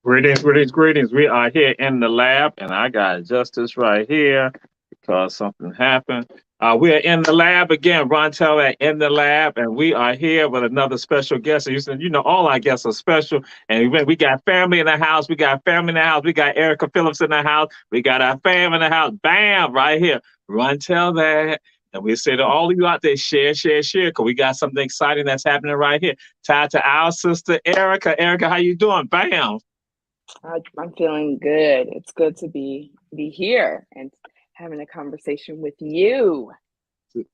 Greetings, greetings, greetings. We are here in the lab, and I got Justice right here because something happened. We are in the lab again. Ron Teller in the lab, and we are here with another special guest. And you said, all our guests are special. And we got family in the house. We got family in the house. We got Erica Phillips in the house. We got our fam in the house. Bam, right here. Ron Teller. And we say to all of you out there, share, share, share, because we got something exciting that's happening right here. Tied to our sister Erica. Erica, how you doing? Bam. I'm feeling good. It's good to be here and having a conversation with you.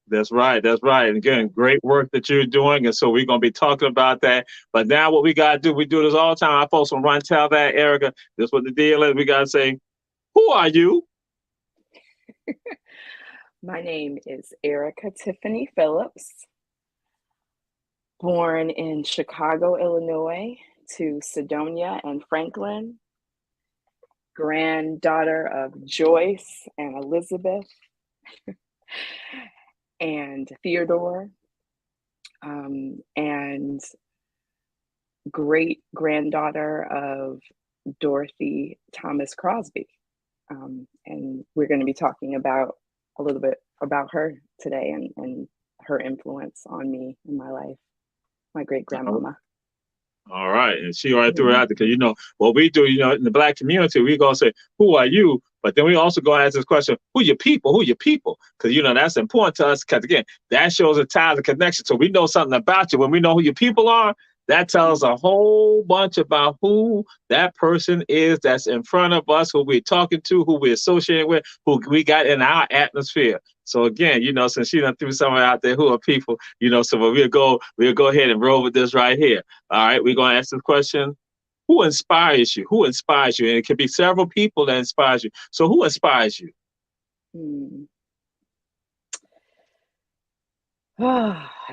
That's right. That's right. And again, great work that you're doing. And so we're going to be talking about that. But now what we got to do, we do this all the time. Our folks on Run Tell That, Erica, this is what the deal is. We got to say, who are you? My name is Erica Tiffany Phillips, born in Chicago, Illinois, to Sedonia and Franklin, granddaughter of Joyce and Elizabeth and Theodore, and great granddaughter of Dorothy Thomas Crosby. And we're going to be talking about a little bit about her today and her influence on me in my life, my great grandmama. All right. And she already threw it out there because, what we do, in the Black community, we go say, who are you? But then we also go ask this question, who your people? Who your people? Because, that's important to us because, again, that shows a tie of connection. So we know something about you. When we know who your people are, that tells a whole bunch about who that person is that's in front of us, who we're talking to, who we're associating with, who we got in our atmosphere. So again, since she done threw someone out there who are people, so we'll go ahead and roll with this right here. All right, we're gonna ask this question. Who inspires you? Who inspires you? And it can be several people that inspires you. So who inspires you?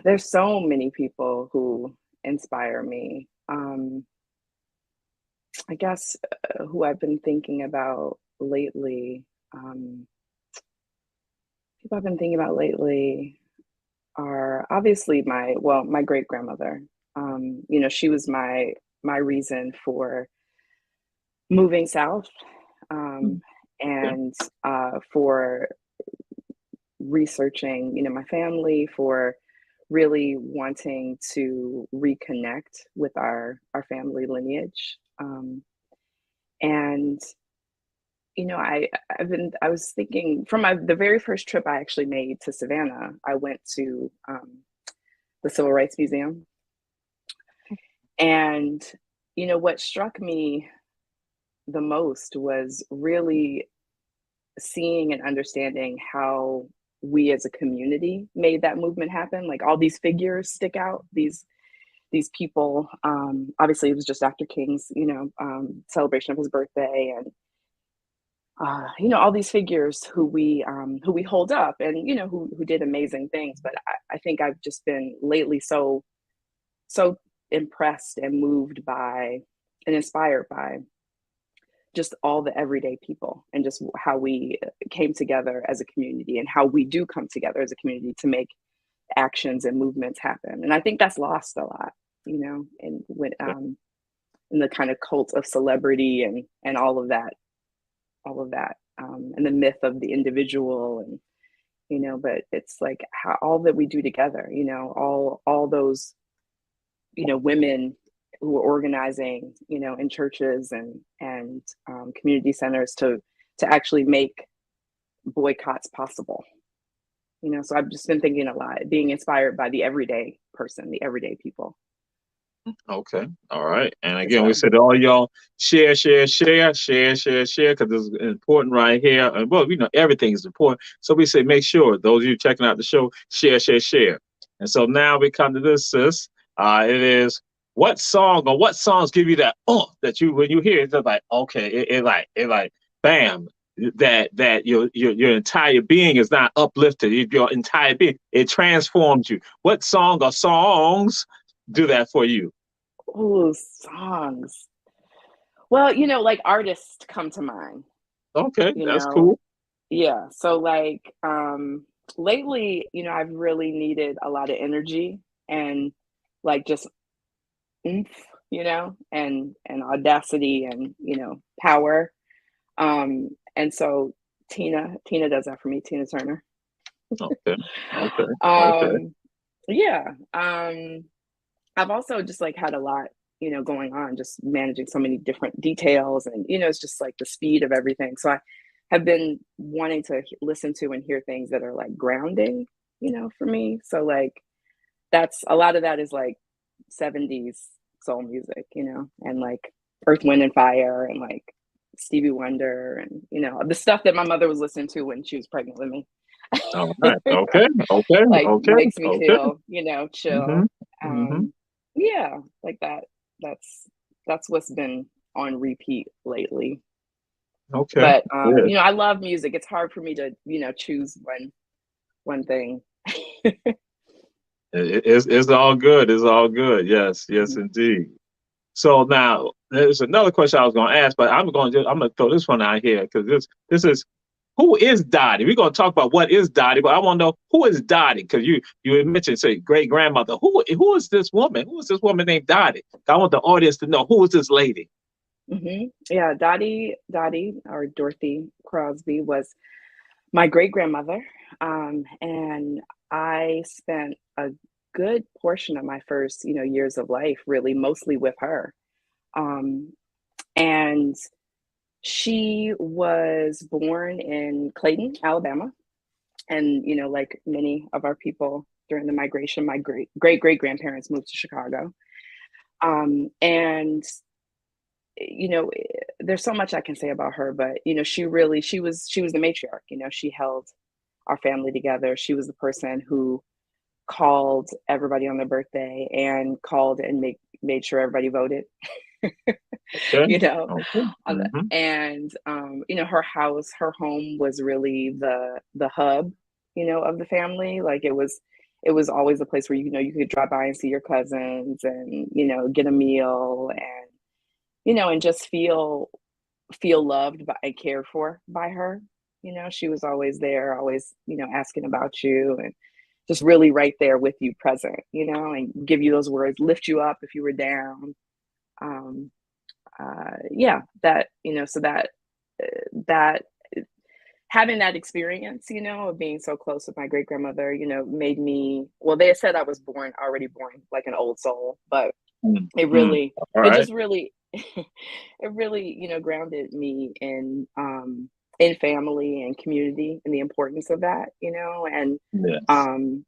There's so many people who inspire me. I guess who I've been thinking about lately, people I've been thinking about lately are obviously my great grandmother. She was my reason for moving south, and for researching, my family, for really wanting to reconnect with our family lineage. And I was thinking from the very first trip I actually made to Savannah, I went to the Civil Rights Museum. And, what struck me the most was really seeing and understanding how we as a community made that movement happen. Like all these figures stick out, these people. Obviously it was just after King's, celebration of his birthday, and all these figures who we hold up and, who did amazing things. But I think I've just been lately so impressed and moved by and inspired by just all the everyday people and just how we came together as a community and how we do come together as a community to make actions and movements happen. And I think that's lost a lot, and when in the kind of cult of celebrity and all of that, and the myth of the individual, and but it's like how all that we do together, all those women who are organizing, in churches and community centers to actually make boycotts possible. So I've just been thinking a lot, being inspired by the everyday person, the everyday people. Okay. All right. And again, we said all y'all share, because it's important right here. And well, everything is important. So we say make sure those of you checking out the show, share. And so now we come to this, sis. It is what songs give you that that you when you hear it, it's like okay, it like bam, that your entire being is not uplifted. Your entire being, it transforms you. What song or songs do that for you? Oh, songs. Well, like artists come to mind. Okay, that's cool. Yeah. So like lately, I've really needed a lot of energy and like just oomph and audacity and, power. And so Tina does that for me, Tina Turner. Okay. Okay. Okay. um, yeah. I've also just like had a lot, going on, just managing so many different details, and it's just like the speed of everything. So I have been wanting to listen to and hear things that are like grounding, for me. So like that's a lot of that is like 70s soul music, and like Earth, Wind and Fire and like Stevie Wonder and the stuff that my mother was listening to when she was pregnant with me. All right. Okay. Okay. Like Okay. makes me Okay. feel, Mm-hmm. chill. Mm-hmm. Yeah, like that. That's what's been on repeat lately. Okay. But Good. I love music. It's hard for me to, choose one thing. It's all good. It's all good. Yes. Yes, Mhm. indeed. So now there's another question I was going to ask, but I'm going to throw this one out here because this is who is Dottie? We're going to talk about what is Dottie, but I want to know who is Dottie because you mentioned say great grandmother. Who is this woman? Who is this woman named Dottie? I want the audience to know who is this lady. Yeah, Dottie or Dorothy Crosby was my great grandmother, and I spent a good portion of my first, years of life really mostly with her. Um, and she was born in Clayton, Alabama, and like many of our people during the migration, my great grandparents moved to Chicago. And there's so much I can say about her, but she was the matriarch. She held our family together. She was the person who called everybody on their birthday and called and made sure everybody voted. Okay. you know Okay. Mm-hmm. and her home was really the hub, of the family. Like it was always a place where you could drop by and see your cousins and get a meal and and just feel loved by and cared for by her. She was always there, always asking about you, and just really right there with you, present, and give you those words, lift you up if you were down. um yeah, that so that having that experience, of being so close with my great grandmother, made me, well, they said I was already born like an old soul, but it Mm-hmm. really, All it right. just really, it really, grounded me in family and community and the importance of that, Yes. um,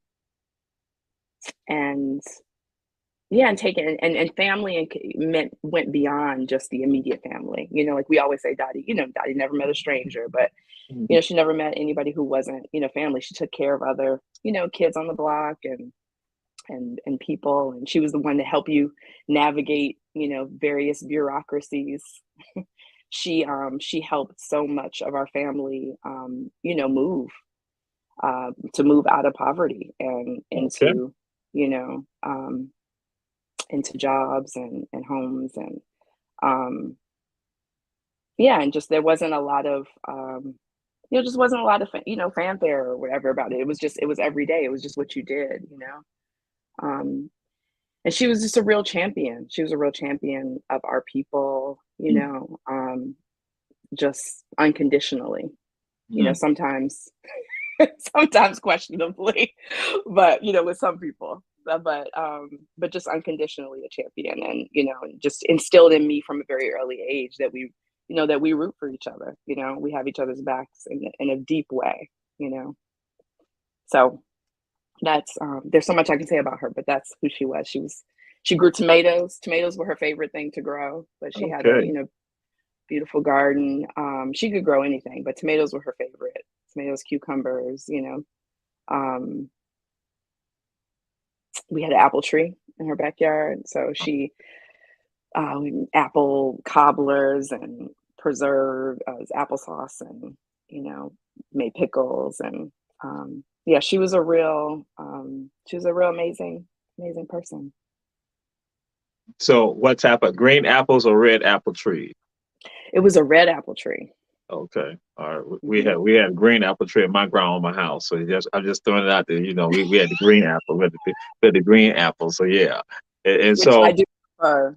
and yeah, and taking and family went beyond just the immediate family. Like we always say, Dottie, Dottie never met a stranger, but Mm-hmm. she never met anybody who wasn't, family. She took care of other, kids on the block and people, and she was the one to help you navigate, various bureaucracies. She helped so much of our family, to move out of poverty and Okay. you know, um, into jobs and homes and um, yeah, and just there wasn't a lot of just wasn't a lot of fanfare or whatever about it. It was every day. It was just what you did, Um, and she was just a real champion. She was a real champion of our people, just unconditionally. Mm-hmm. Sometimes sometimes questionably, but with some people. But just unconditionally a champion, and just instilled in me from a very early age that we root for each other. We have each other's backs in a deep way. So that's there's so much I can say about her, but that's who she was. She grew tomatoes. Tomatoes were her favorite thing to grow, but she had a Okay. beautiful garden. She could grow anything, but tomatoes were her favorite. Tomatoes, cucumbers, Um, we had an apple tree in her backyard, so she apple cobblers and preserved applesauce, and you know made pickles, and yeah, she was a real amazing person. So what type of green apples or red apple tree? It was a red apple tree. Okay. All right. We Hmm. had we had green apple tree at my grandma's house. So I'm just throwing it out there. We had the green apple. We had the green apple. So yeah. And Which I so do prefer.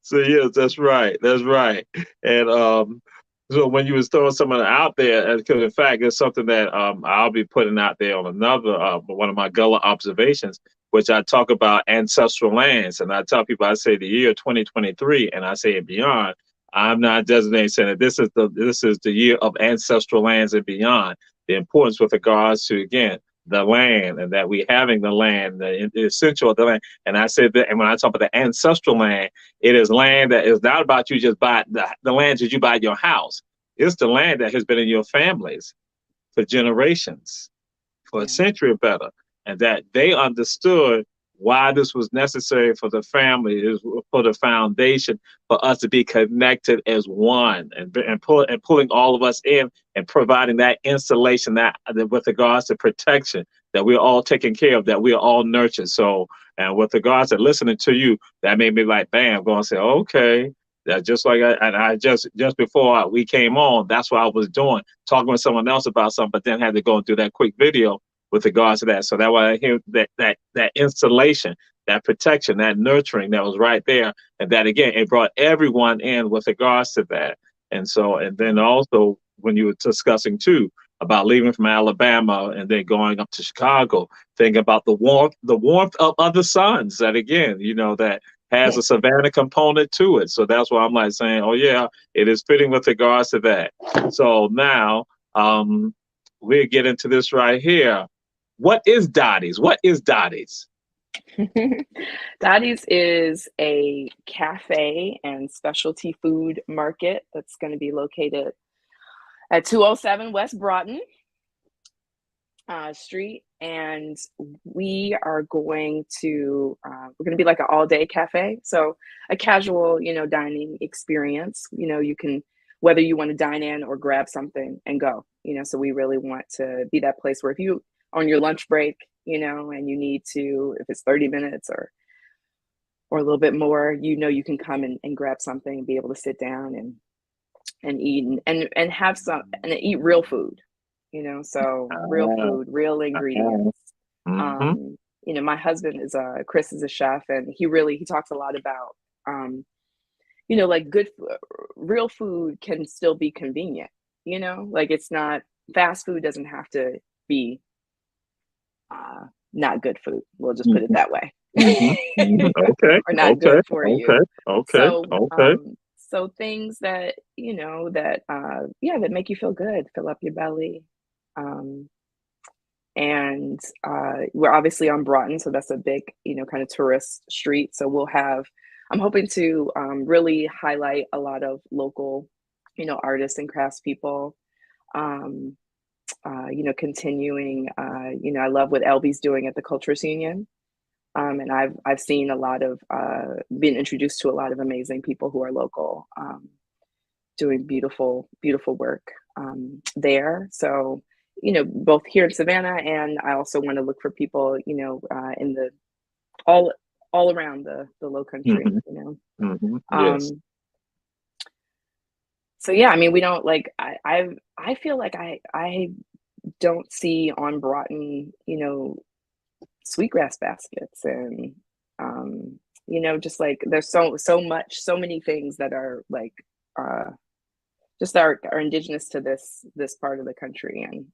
So yes, that's right. That's right. And so when you was throwing something out there, because in fact it's something that I'll be putting out there on another one of my Gullah observations, which I talk about ancestral lands, and I tell people I say the year 2023, and I say it beyond. I'm not designating saying that this is the year of ancestral lands and beyond. The importance with regards to again the land and that we having the land, the essential of the land. And I said that, and when I talk about the ancestral land, it is land that is not about you just buy the land that you buy your house. It's the land that has been in your families for generations, for a Yeah. century or better, and that they understood why this was necessary for the family, is for the foundation, for us to be connected as one, and pulling all of us in and providing that installation that with regards to protection, that we're all taken care of, that we're all nurtured. So, and with regards to listening to you, that made me like, bam, going to say, okay. That just like I just before we came on, that's what I was doing, talking with someone else about something, but then had to go and do that quick video with regards to that. So that why I hear that installation, that protection, that nurturing that was right there, and that again it brought everyone in with regards to that. And so, and then also when you were discussing too about leaving from Alabama and then going up to Chicago, thinking about the warmth of other suns. That again, that has a Savannah component to it. So that's why I'm like saying, oh yeah, it is fitting with regards to that. So now we'll get into this right here. What is Dottie's? What is Dottie's? Dottie's is a cafe and specialty food market that's going to be located at 207 West Broughton Street, and we are going to we're going to be like an all-day cafe, so a casual, dining experience. You can, whether you want to dine in or grab something and go. So we really want to be that place where if you on your lunch break, and you need to, if it's 30 minutes or a little bit more, you can come and grab something and be able to sit down and eat and have some and eat real food, so real food, real ingredients. Mm-hmm. My husband Chris is a chef, and he talks a lot about like good real food can still be convenient, like it's not, fast food doesn't have to be not good food. We'll just put it that way. Okay. Or not Okay. good for you. Okay. So, Okay. so things that, that make you feel good, fill up your belly. And we're obviously on Broughton, so that's a big, kind of tourist street. So I'm hoping to really highlight a lot of local, artists and craftspeople. Continuing, I love what Elby's doing at the Culturist Union. And I've seen a lot of, been introduced to a lot of amazing people who are local, doing beautiful, beautiful work there. So, both here in Savannah, and I also want to look for people, in the all around the Low Country, Yes. So yeah, I mean, we don't like, I feel like I don't see on Broughton, sweetgrass baskets, and just like there's so many things that are like just are indigenous to this part of the country. And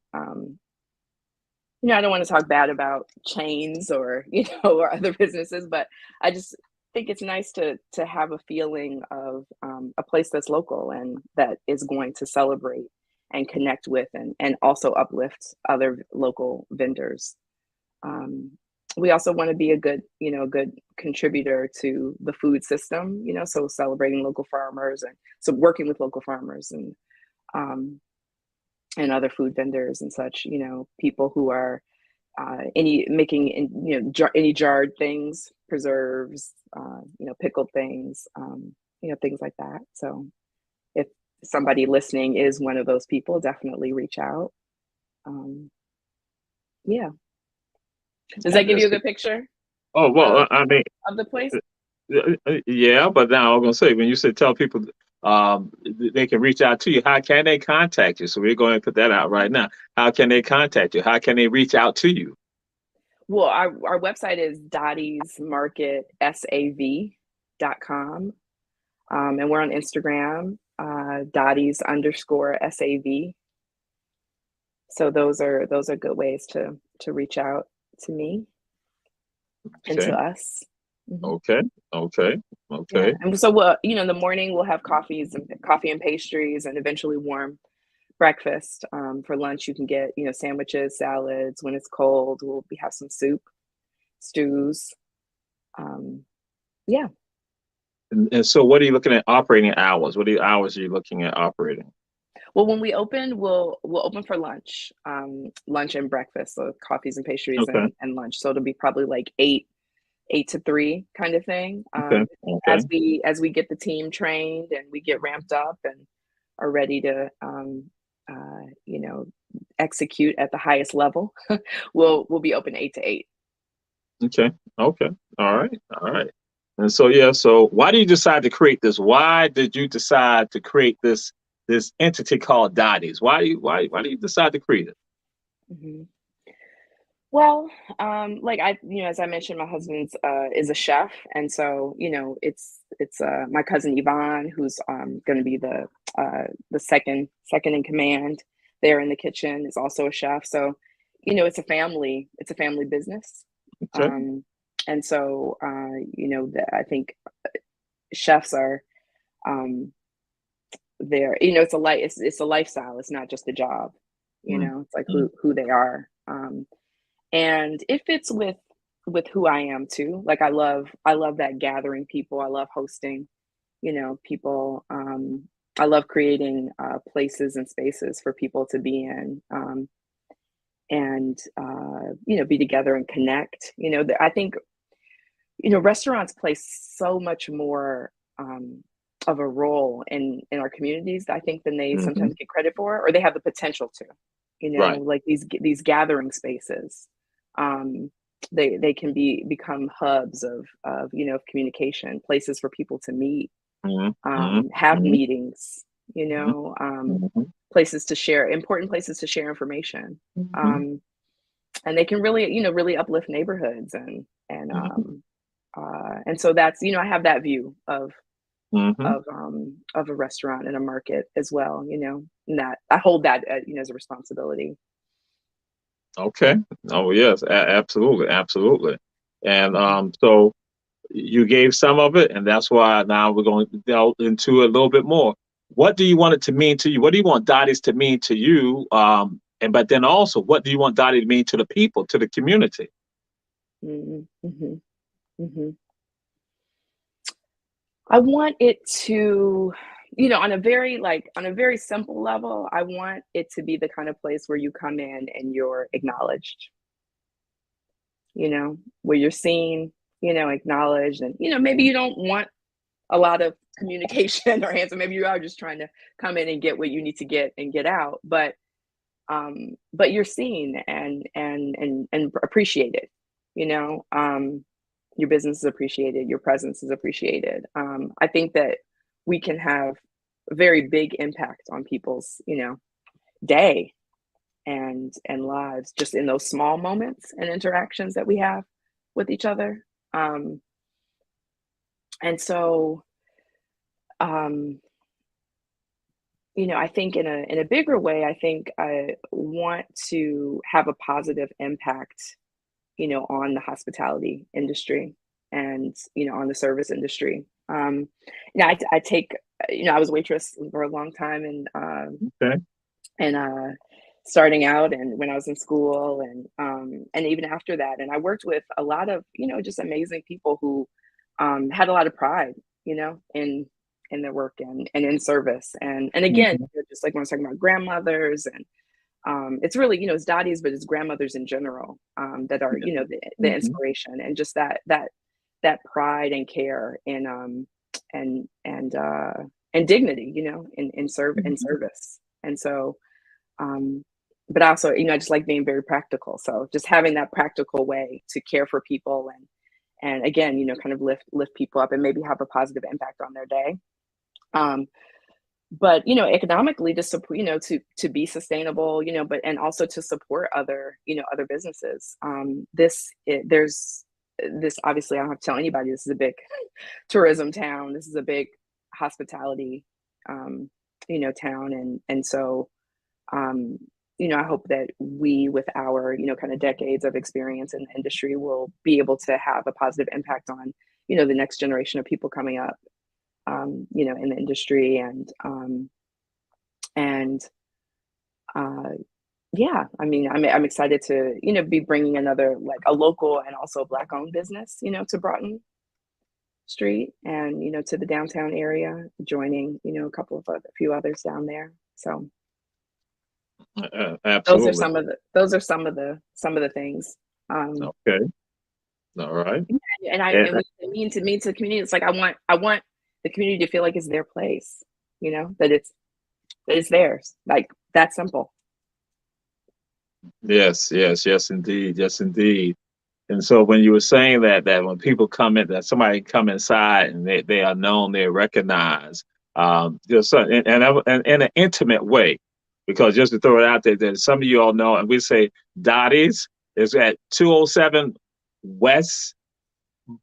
I don't want to talk bad about chains or or other businesses, but I just think it's nice to have a feeling of a place that's local and that is going to celebrate and connect with and also uplift other local vendors. We also want to be a good contributor to the food system, so celebrating local farmers, and so working with local farmers and other food vendors and such, people who are any jarred things, preserves, pickled things, things like that. So if somebody listening is one of those people, definitely reach out. Yeah. Does that give you a good picture? Oh, well, I mean, of the place? yeah, but now I'm gonna say, when you said tell people they can reach out to you, how can they contact you? So we're going to put that out right now. How can they contact you? How can they reach out to you? Well, our website is dottiesmarketsav.com. And we're on Instagram, Dotties_SAV. So those are good ways to reach out to me and Okay. to us. Okay. Okay. Yeah, Okay. and so we'll, in the morning we'll have coffee and pastries, and eventually warm breakfast. For lunch, you can get sandwiches, salads. When it's cold, we have some soup, stews. Um, yeah. And so, what are you looking at operating hours? What are the hours are you looking at operating? Well, when we open, we'll open for lunch, lunch and breakfast, so coffees and pastries Okay. and lunch. So it'll be probably like eight to three kind of thing. Okay. Okay. As we get the team trained and we get ramped up and are ready to execute at the highest level, we'll be open 8 to 8. Okay. Okay. All right. All right. And so yeah, so why do you decide to create this? Why did you decide to create this entity called Dotties? Why do you decide to create it? Mm-hmm. Well, like as I mentioned, my husband's is a chef, and so it's my cousin Yvonne who's going to be the second in command there in the kitchen, is also a chef. So, it's a family business, Okay. and so I think chefs are there. It's a lifestyle. It's not just a job. Mm, It's like mm, who they are. And it fits with who I am too. Like I love that gathering people. I love hosting, people. I love creating places and spaces for people to be in, and be together and connect. I think restaurants play so much more of a role in our communities, I think, than they hmm. sometimes get credit for, or they have the potential to. Right. Like these gathering spaces. Um, they can become hubs of communication, places for people to meet, Hmm. Hmm. have Hmm. meetings, Hmm. places to share, important places to share information. Hmm. Um, and they can really uplift neighborhoods, Hmm. and so that's, I have that view Hmm. of a restaurant and a market as well, and that I hold that as a responsibility. Okay. Oh yes, absolutely, absolutely. And so you gave some of it, and that's why now we're going to delve into it a little bit more. What do you want it to mean to you? What do you want Dotties to mean to you? And but then also, what do you want Dottie to mean to the people, to the community? Mm-hmm. Mm-hmm. I want it to, on a very simple level, I want it to be the kind of place where you come in and you're acknowledged, where you're seen, acknowledged, and maybe you don't want a lot of communication or answer. Maybe you are just trying to come in and get what you need to get and get out, but you're seen and appreciated. You know, your business is appreciated, your presence is appreciated. I think that we can have a very big impact on people's, day and lives, just in those small moments and interactions that we have with each other. Um, and so, um, I think in a bigger way, I think I want to have a positive impact, on the hospitality industry and, on the service industry. I take, I was a waitress for a long time, Okay. and starting out and when I was in school, and even after that. And I worked with a lot of, just amazing people who had a lot of pride, in their work and in service. And again, Hmm. just like when I was talking about grandmothers, and it's really, it's Dottie's, but it's grandmothers in general, that are, the Hmm. inspiration, and just that pride and care and dignity, in Hmm. service. And so, um, but also, I just like being very practical. So just having that practical way to care for people, and again, kind of lift people up and maybe have a positive impact on their day. Um, but economically to support, to be sustainable, but and also to support other, other businesses. There's this, obviously I don't have to tell anybody, this is a big tourism town. This is a big hospitality, town, and so, I hope that we, with our, kind of decades of experience in the industry, will be able to have a positive impact on, the next generation of people coming up, in the industry, and yeah, I mean, I'm excited to, be bringing another, like a local and also Black owned business, to Broughton Street, and, to the downtown area, joining, a few others down there. So those are Absolutely. some of the things. Okay. All right. And And, we mean to the community. It's like I want the community to feel like it's their place, that it's theirs. Like, that's simple. yes, yes, yes, indeed. Yes, indeed. And so when you were saying that when people come in, that somebody come inside and they are known, they're recognized, just in an intimate way, because just to throw it out there, that some of you all know, and we say Dottie's is at 207 West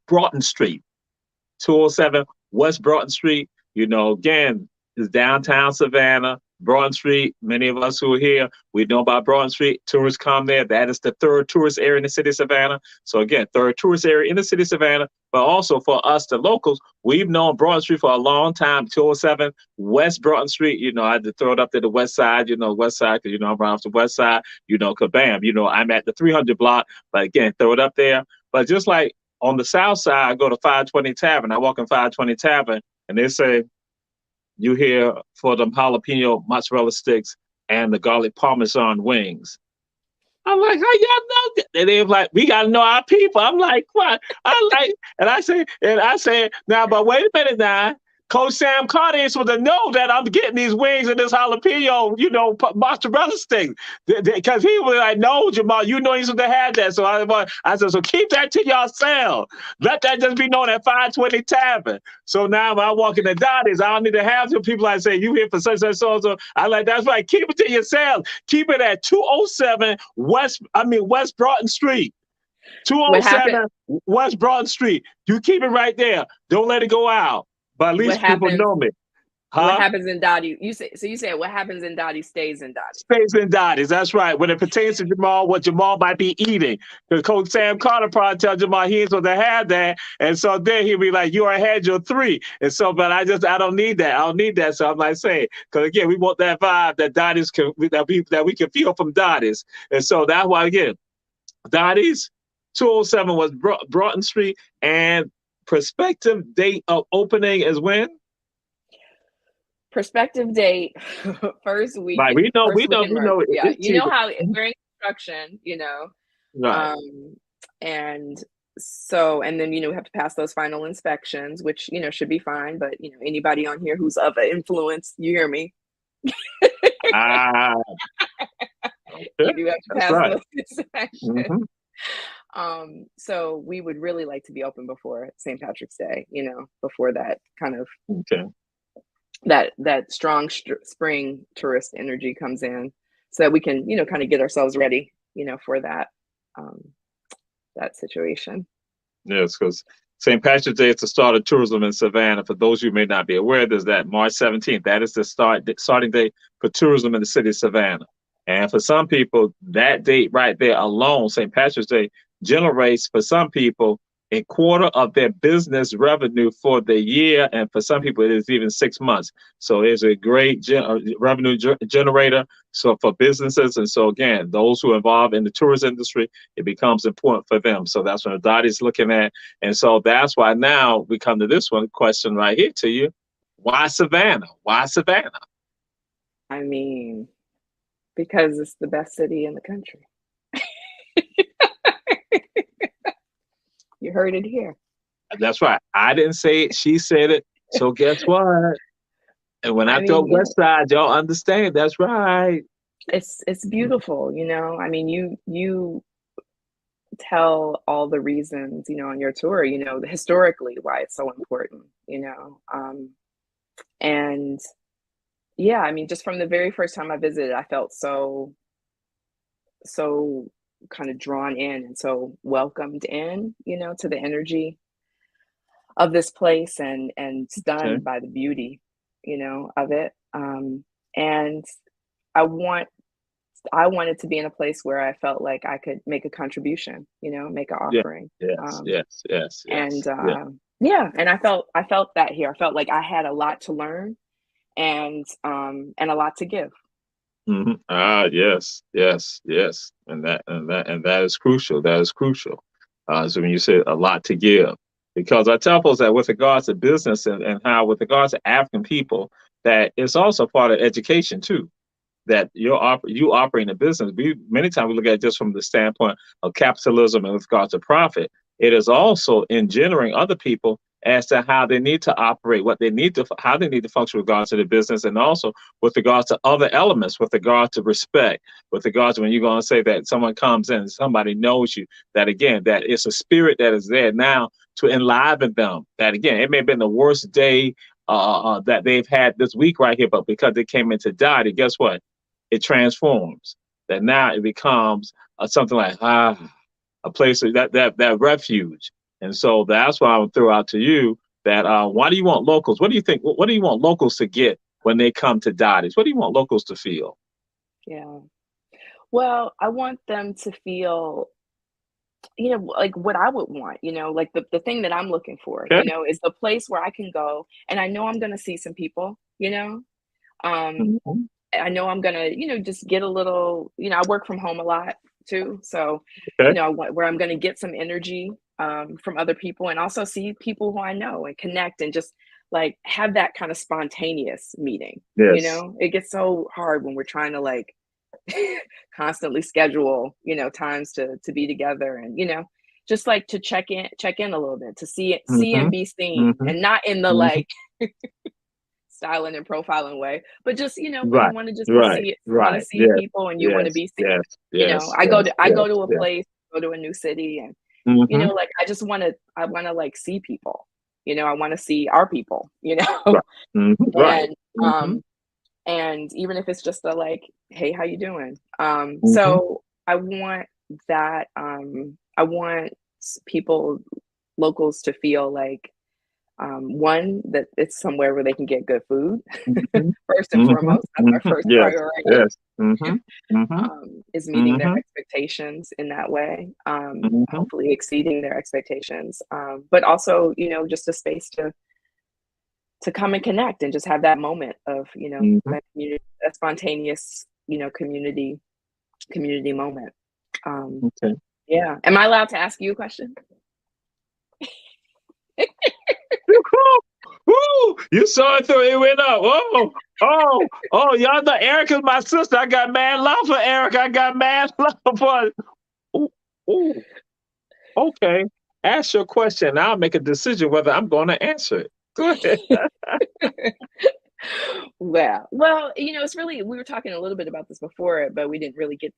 Broughton Street. 207 West Broughton Street. Again, is downtown Savannah. Broughton Street, many of us who are here, we know about Broughton Street. Tourists come there. That is the third tourist area in the city of Savannah. So again, third tourist area in the city of Savannah. But also for us, the locals, we've known Broughton Street for a long time. 207 West Broughton Street. I had to throw it up to the west side. West side, because I'm around the west side. Kabam. I'm at the 300 block. But again, throw it up there. But just like on the south side, I go to 520 Tavern. I walk in 520 Tavern, and they say, you here for them jalapeno mozzarella sticks and the garlic parmesan wings. I'm like, how y'all know that? And they're like, we gotta know our people. I'm like, what? And I say, now, but wait a minute now. Coach Sam Carter is supposed to know that I'm getting these wings and this jalapeno, mozzarella stick. Because he was like, no, Jamal, you're supposed to have that. So I said, so keep that to yourself. Let that just be known at 520 Tavern. So now when I walk in the Dotties, I don't need to have some people like say, you here for such and so. I like, that's right. Keep it to yourself. Keep it at 207 West Broughton Street. What happened? 207 West Broughton Street. You keep it right there. Don't let it go out. But at What least people happens? know me. What Huh? happens in Dottie? You said what happens in Dottie stays in Dottie. Stays in Dotties. That's right. When it pertains to Jamal, what Jamal might be eating. Because Coach Sam Carter probably tell Jamal he ain't supposed to have that. And so then he'll be like, you already had your 3. And so, but I don't need that. I don't need that. So I'm like saying, because again, we want that vibe that Dotties that we can feel from Dotties. And so that's why, again, Dottie's 207 was Broughton Street, and prospective date of opening is when? Prospective date, first week Right, we know, in March. Yeah, it's cheaper. how we're in construction, Right. and so, and then we have to pass those final inspections, which should be fine. But anybody on here who's of influence, you hear me? Ah, okay. You do have to That's pass right. those inspections. Mm-hmm. So we would really like to be open before St. Patrick's Day, before that kind of Okay. that strong spring tourist energy comes in, so that we can kind of get ourselves ready for that situation. Yes, because St. Patrick's Day is the start of tourism in Savannah. For those who may not be aware, there's that March 17th. That is the starting date for tourism in the city of Savannah. And for some people, that date right there alone, St. Patrick's Day, generates for some people a quarter of their business revenue for the year. And for some people, it is even 6 months. So it's a great revenue generator. So for businesses. And so again, those who are involved in the tourism industry, it becomes important for them. So that's what Dot is looking at. And so that's why now we come to this one question right here to you. Why Savannah? Why Savannah? I mean, because it's the best city in the country. You heard it here. That's right. I didn't say it. She said it. So guess what? And when I throw West Side, y'all understand. That's right. It's beautiful. I mean, you tell all the reasons, on your tour, historically why it's so important, and yeah, I mean, just from the very first time I visited, I felt so kind of drawn in and so welcomed in, to the energy of this place and Okay. stunned by the beauty, of it. And I want I wanted to be in a place where I felt like I could make a contribution, make an Yeah. offering. Yes. Um, Yes. Yes. and Yes. Yeah. yeah, and I felt that here. I felt like I had a lot to learn and a lot to give. Ah, yes, yes, yes, and that is crucial. That is crucial. So when you say a lot to give, because I tell folks that with regards to business and how with regards to African people, that it's also part of education too. That you operating a business. We many times we look at it just from the standpoint of capitalism and with regards to profit. It is also engendering other people as to how they need to operate, what they need to, how they need to function with regards to the business, and also with regards to other elements, with regard to respect, with regards to when you're going to say that someone comes in, somebody knows you, that again, that it's a spirit that is there now to enliven them. That again, it may have been the worst day that they've had this week right here, but because they came into diet, guess what? It transforms. That now it becomes something like a place that refuge. And so that's why I would throw out to you that why do you want locals? What do you think? What do you want locals to get when they come to Dottie's? What do you want locals to feel? Yeah. Well, I want them to feel, like what I would want, like the thing that I'm looking for, Okay. is the place where I can go and I know I'm going to see some people, um, Mhm. I know I'm gonna, just get a little, I work from home a lot too. So, Okay. where I'm gonna get some energy from other people and also see people who I know and connect and just like have that kind of spontaneous meeting. Yes. It gets so hard when we're trying to like constantly schedule, times to be together and, just like to check in a little bit, to see Mm-hmm. and be seen Mm-hmm. and not in the Mm-hmm. like styling and profiling way, but just when you Right. want to just Right. want to Right. see Yes. people and you want to Yes. be seen. Yes. Yes. I go Yes. to I go Yes. to a Yes. place, go to a new city, and Mm-hmm. like I want to like see people. I want to see our people. Right. Mm-hmm. Right. And Mm-hmm. and even if it's just a like, hey, how you doing? Mm-hmm. So I want that. I want people, locals, to feel like one, that it's somewhere where they can get good food. Mm-hmm. First and Mm-hmm. foremost, that's our Mm-hmm. first Yes. priority. Yes. Mm-hmm. Mm-hmm. Is meeting their Mm-hmm. expectations in that way, Mm-hmm. hopefully exceeding their expectations, but also, just a space to come and connect and just have that moment of, Mm-hmm. that community, that spontaneous, community moment. Um, Okay. yeah. Am I allowed to ask you a question? Woo! You saw it through. It went up. Oh, oh, oh! Y'all know Erica's my sister. I got mad love for Erica. I got mad love for. Ooh, ooh. Okay. Ask your question. I'll make a decision whether I'm going to answer it. Go ahead. Well, it's really, we were talking a little bit about this before, but we didn't really get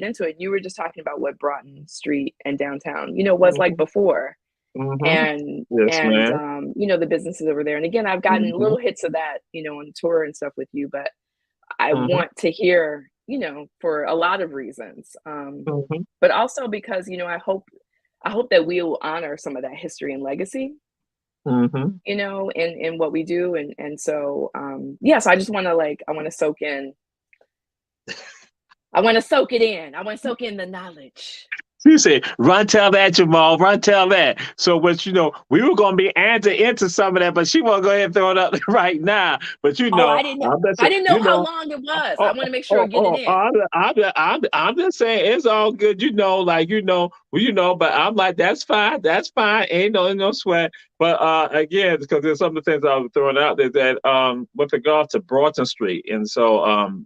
into it. You were just talking about what Broughton Street and downtown, was like Mm-hmm. before, Mm-hmm. and Yes, man. the businesses over there. And again, I've gotten Mm-hmm. little hits of that, on tour and stuff with you, but I Mm-hmm. want to hear, for a lot of reasons, Mm-hmm. but also because, I hope that we will honor some of that history and legacy, Mm-hmm. in what we do. And so, yeah, so I just want to like, I want to soak it in. I want to soak in the knowledge. You say, run tell that, Jamal, run tell that. So, but we were going to be answering into some of that, but she won't go ahead and throw it up right now. But Oh, I didn't know. I'm just I saying, didn't know how long it was. I oh, want to make sure I oh, get it oh, in. I'm just saying it's all good, like, but I'm like, that's fine. Ain't no sweat. But again, because there's some of the things I was throwing out there that with regard to Broughton Street. And so I'm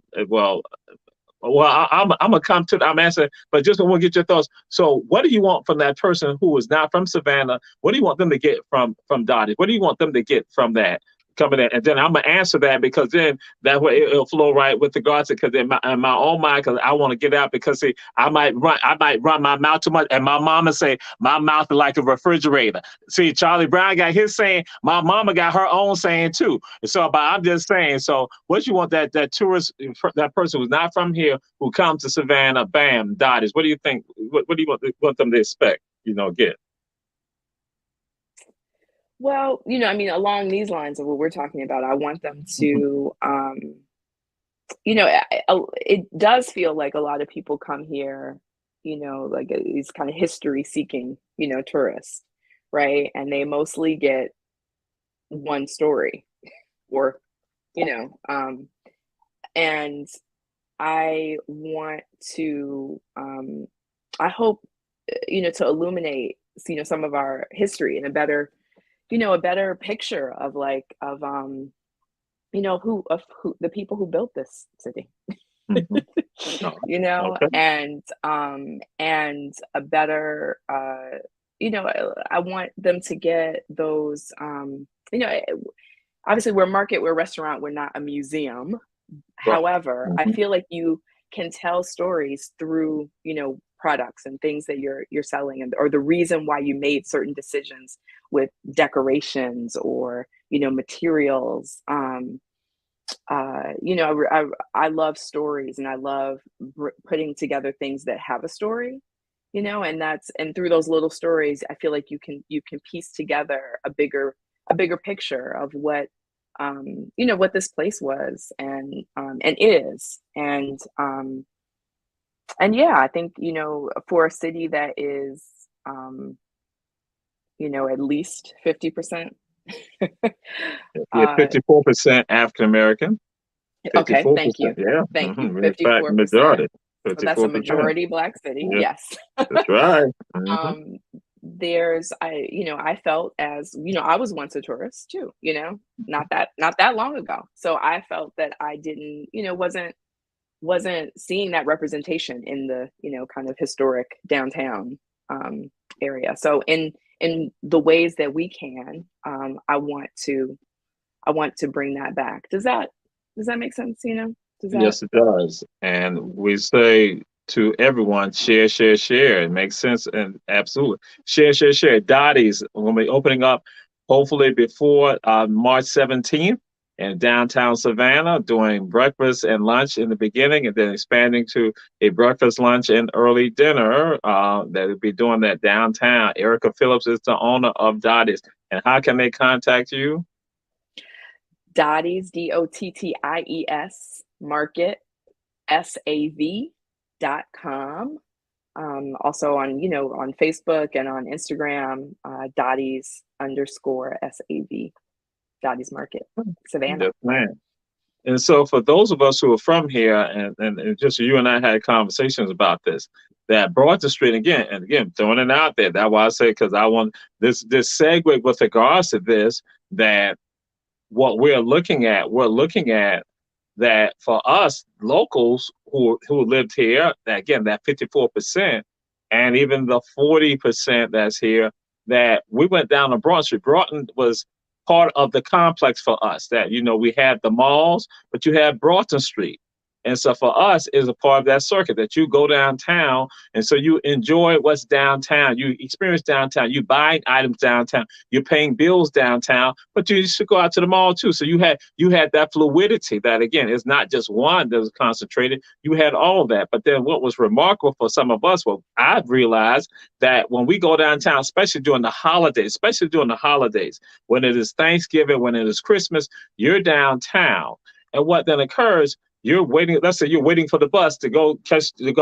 gonna come to. I'm answering, but just want to get your thoughts. So, what do you want from that person who is not from Savannah? What do you want them to get from Dottie? What do you want them to get from that? coming in, and then I'm gonna answer that because then that way it'll flow right with regards to because in my own mind because I want to get out because see I might run my mouth too much and my mama say my mouth is like a refrigerator. See, Charlie Brown got his saying, my mama got her own saying too. So, but I'm just saying. So, what you want that tourist, that person who's not from here who comes to Savannah, bam, Dotties. What do you think? What do you want them to expect? Get. Well, I mean, along these lines of what we're talking about, I want them to, it does feel like a lot of people come here, like these kind of history seeking, tourists, right? And they mostly get one story or, and I want to, I hope, to illuminate, some of our history in a better picture of who the people who built this city. Mm-hmm. Okay. And a better I want them to get those obviously we're a restaurant, we're not a museum. Right. However, I feel like you can tell stories through products and things that you're selling, or the reason why you made certain decisions with decorations or materials. I love stories, and I love putting together things that have a story, and through those little stories, I feel like you can piece together a bigger picture of what what this place was and is. And yeah, I think, for a city that is, at least 50%. Yeah, 54% African American. Okay, thank you. Yeah. Thank you. 54%. In fact, majority. 54%. So that's a majority Black city. Yeah. Yes. That's right. I felt as, I was once a tourist too, not that long ago. So I felt that I didn't, wasn't seeing that representation in the, kind of historic downtown area. So in the ways that we can, I want to bring that back. Does that make sense? Yes, it does. And we say to everyone, share, share, share. It makes sense. And absolutely. Share, share, share. Dottie's when we're opening up, hopefully before March 17th in downtown Savannah, doing breakfast and lunch in the beginning, and then expanding to a breakfast, lunch, and early dinner. That will be doing that downtown. Erica Phillips is the owner of Dottie's. And how can they contact you? Dottie's, DOTTIES, market, SAV.com. Also on Facebook and on Instagram, Dottie's_SAV, Dottie's Market, Savannah. Yes, man. And so for those of us who are from here, and just you and I had conversations about this, that Broughton Street, again, throwing it out there. That's why I say, because I want this segue with regards to this, that what we're looking at that for us locals who lived here, again, that 54%, and even the 40% that's here, that we went down to Broughton Street. Broughton was part of the complex for us, that, we had the malls, but you had Broughton Street. And so for us, is a part of that circuit that you go downtown, and so you enjoy what's downtown. You experience downtown. You buy items downtown. You're paying bills downtown, but you should go out to the mall too. So you had that fluidity. That again is not just one that was concentrated. You had all that. But then what was remarkable for some of us, well, I've realized that when we go downtown, especially during the holidays, when it is Thanksgiving, when it is Christmas, you're downtown, and what then occurs? You're waiting. Let's say you're waiting for the bus to go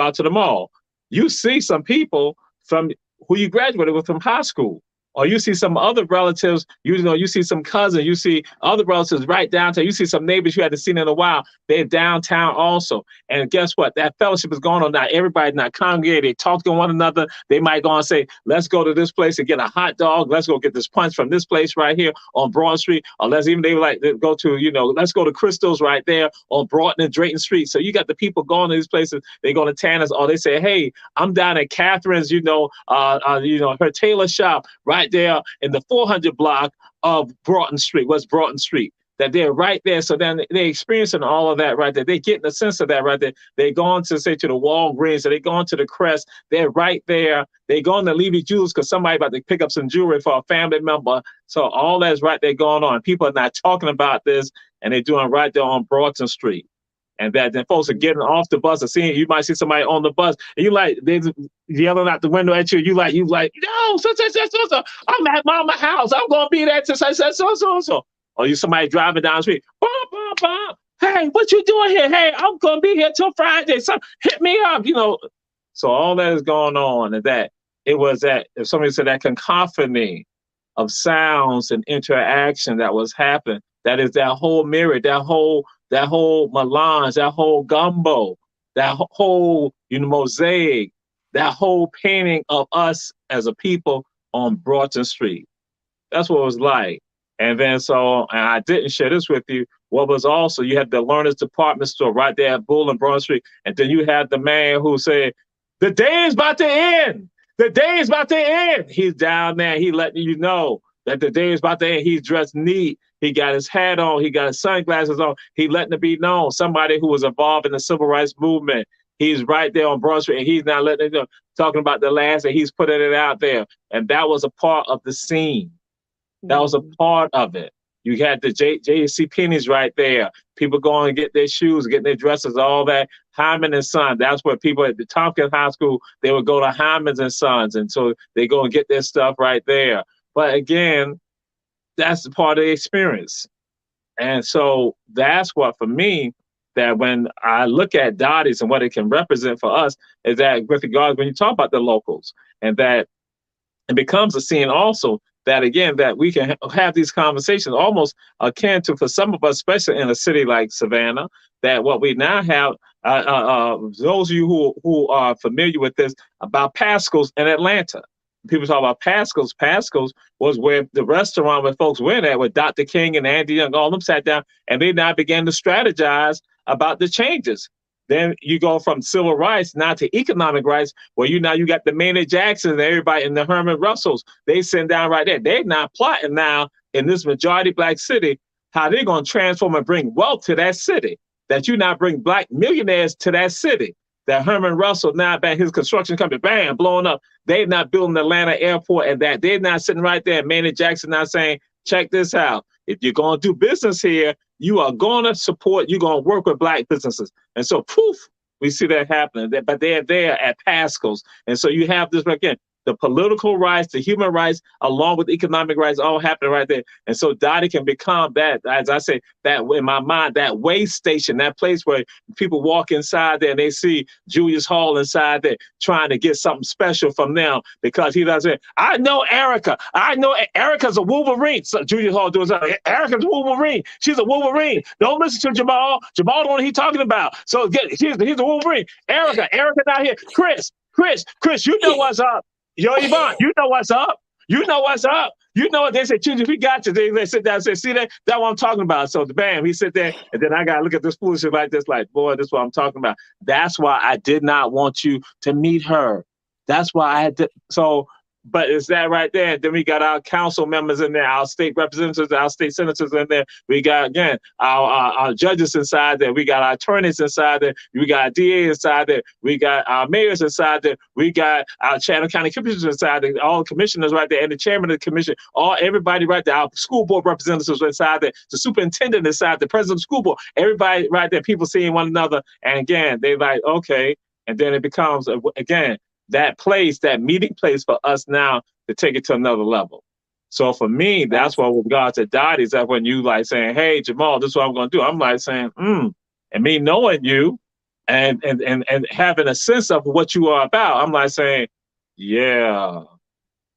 out to the mall. You see some people from who you graduated with from high school, or you see some other relatives. You see some cousins. You see other relatives right downtown. You see some neighbors you hadn't seen in a while. They're downtown also. And guess what? That fellowship is going on now. Everybody's not congregated. They talk to one another. They might go and say, let's go to this place and get a hot dog. Let's go get this punch from this place right here on Broad Street. Or they go to, let's go to Crystal's right there on Broughton and Drayton Street. So you got the people going to these places. They go to Tanner's, or they say, hey, I'm down at Catherine's, her tailor shop right there in the 400 block of Broughton Street, West Broughton Street. that they're right there. So then they're experiencing all of that right there. They're getting a sense of that right there. They're going to, say, to the Walgreens, or they're going to the Crest. They're right there. They're going to Levy Jewels because somebody about to pick up some jewelry for a family member. So all that's right there going on. People are not talking about this, and they're doing right there on Broughton Street. And that then folks are getting off the bus or seeing, you might see somebody on the bus, and you like, they're yelling out the window at you. You like, no, so. I'm at mama's house. I'm going to be there to so. Or you somebody driving down the street, bum, bum, bum. Hey, what you doing here? Hey, I'm going to be here till Friday. So hit me up, So all that is going on, and that it was that, if somebody said that cacophony of sounds and interaction that was happening, that is that whole mirror, that whole melange, that whole gumbo, that whole mosaic, that whole painting of us as a people on Broughton Street. That's what it was like. And then and I didn't share this with you. What was also, you had the Learners Department store right there at Bull and Broad Street. And then you had the man who said, the day is about to end. The day is about to end. He's down there. He letting you know that the day is about to end. He's dressed neat. He got his hat on. He got his sunglasses on. He letting it be known. Somebody who was involved in the civil rights movement. He's right there on Broad Street, and he's not letting it know, talking about the last, and he's putting it out there. And that was a part of the scene. That was a part of it. You had the J.C. Penney's right there. People going to get their shoes, getting their dresses, all that. Hyman and Son. That's where people at the Tompkins High School, they would go to Hyman's and Sons. And so they go and get their stuff right there. But again, that's the part of the experience. And so that's what, for me, that when I look at Dottie's and what it can represent for us, is that with regards, when you talk about the locals, and that it becomes a scene also, that again, that we can have these conversations almost akin to, for some of us, especially in a city like Savannah, that what we now have, those of you who are familiar with this, about Pascal's in Atlanta. People talk about Pascal's. Pascal's was where the restaurant where folks went at, where Dr. King and Andy Young, all of them sat down, and they now began to strategize about the changes. Then you go from civil rights now to economic rights, where you got the Maynard Jacksons and everybody, and the Herman Russells. They sit down right there. They're now plotting now in this majority Black city how they're going to transform and bring wealth to that city. That you now bring Black millionaires to that city. That Herman Russell now, back his construction company, bam, blowing up. They're not building the Atlanta airport, and that they're not sitting right there. Maynard Jackson now saying, check this out. If you're going to do business here, you are going to support, you're going to work with Black businesses. And so, poof, we see that happening. But they're there at Pascal's. And so you have this, again, the political rights, the human rights, along with economic rights, all happening right there. And so Dottie can become that, as I say, that in my mind, that way station, that place where people walk inside there and they see Julius Hall inside there trying to get something special from them, because he doesn't. I know Erica. I know Erica's a Wolverine. So Julius Hall doing something. Erica's a Wolverine. She's a Wolverine. Don't listen to Jamal. Jamal don't know what he's talking about. So he's a Wolverine. Erica not here. Chris, you know what's up. Yo, Yvonne, you know what's up. You know what's up. You know what they say, we got you. They sit down and say, see that? That's what I'm talking about. So bam, he sit there, and then I got to look at this foolishness like this, like, boy, this is what I'm talking about. That's why I did not want you to meet her. That's why I had to. So, but it's that right there. And then we got our council members in there, our state representatives, our state senators in there. We got, again, our judges inside there. We got our attorneys inside there. We got our DA inside there. We got our mayors inside there. We got our Chatham County commissioners inside there. All the commissioners right there, and the chairman of the commission, everybody right there. Our school board representatives inside there. The superintendent inside, the president of the school board. Everybody right there. People seeing one another. And again, they like, okay. And then it becomes, again, that place, that meeting place for us now to take it to another level. So for me, that's why with regards to Dottie's, that when you like saying, hey, Jamal, this is what I'm going to do. I'm like saying, and me knowing you and having a sense of what you are about, I'm like saying, yeah,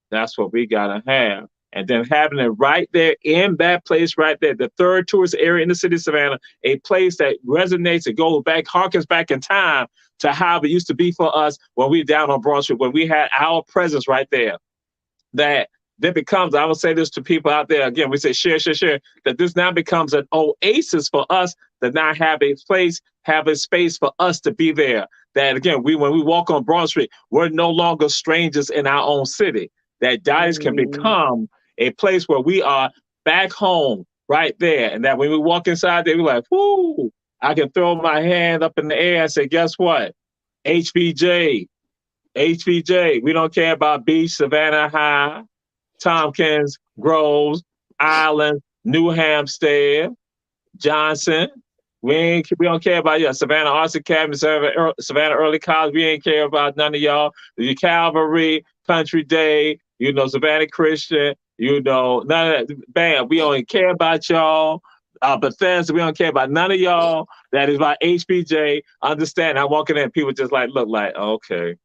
that's what we got to have. And then having it right there in that place right there, the third tourist area in the city of Savannah, a place that resonates and goes back, harkens back in time to how it used to be for us when we were down on Broad Street, when we had our presence right there. That becomes, I will say this to people out there, again, we say share, that this now becomes an oasis for us to now have a place, have a space for us to be there. That again, when we walk on Broad Street, we're no longer strangers in our own city. That Dottie's can become a place where we are back home, right there. And that when we walk inside there, we're like, whoo, I can throw my hand up in the air and say, guess what? HBJ, HBJ. We don't care about Beach, Savannah High, Tompkins, Groves, Island, New Hampstead, Johnson. We don't care about you. Savannah Arts Academy, Savannah Early College. We ain't care about none of y'all. The Calvary, Country Day, Savannah Christian, none of that. Bam, we don't care about y'all. Bethesda, we don't care about none of y'all. That is by HBJ. Understand? I'm walking in, people just look like, okay,